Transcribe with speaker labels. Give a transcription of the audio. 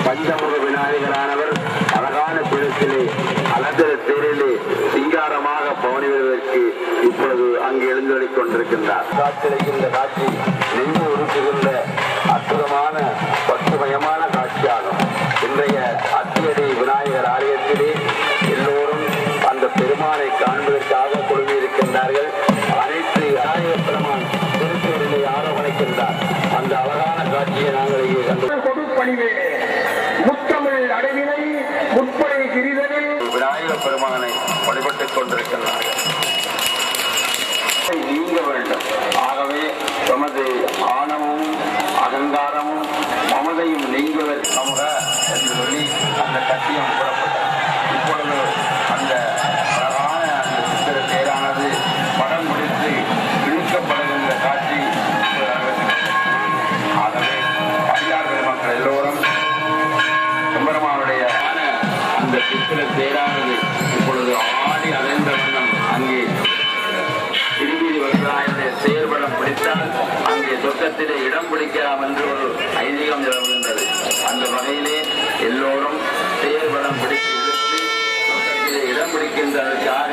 Speaker 1: பஞ்சமுக விநாயகரானவர் அழகான பிழத்திலே அலங்கர தேரிலே சிங்காரமாக பவனி வருவதற்கு இப்பொழுது அங்கு எழுந்தொழிக் கொண்டிருக்கின்றார். காட்சியளிக்கின்ற காட்சி நெஞ்சு உருக்குகின்ற அற்புதமான பசுமயமான காட்சியாகும். இன்றைய அத்தியடி விநாயகர் ஆலயத்திலே எல்லோரும் அந்த பெருமானை காண்பதற்காக குழுமியிருக்கின்றார்கள். அனைத்து விநாயகர் பெருமான் திருத்தேரிலே ஆரோகணிக்கின்றார். அந்த அழகான காட்சியை நாங்கள் இங்கே கண்டு முத்தமிழ் அடைவினை முற்படை கிரிதலில் விநாயகர் பெருமானை வழிபட்டுக் கொண்டிருக்கிறார்கள். நீங்க வேண்டும். ஆகவே நமது ஆணவமும் அகங்காரமும் மமதையும் நீங்குவதற்கு சமூக என்று சொல்லி அந்த கட்டியம் புறப்பட்டது. இப்பொழுது அந்த அழகான அந்த சித்திர தேரானது படம் பிடித்து இழுக்கப்படுகின்ற காட்சி. ஆகவே அடியார் பெருமக்கள் எல்லோரும் பெருமானுடைய அந்த சித்திர தேரானது இப்பொழுது ஆடி அலைந்த வண்ணம் அங்கே திரும்பி வருகிறாய். செயல்படம் பிடித்தால் அங்கே சொர்க்கத்திலே இடம் பிடிக்கலாம் என்று ஒரு ஐதீகம் நிலவுகின்றது. அந்த வகையிலே எல்லோரும் செயல்படம் பிடித்து இழுத்து சொர்க்கத்திலே இடம் பிடிக்கின்றதற்காக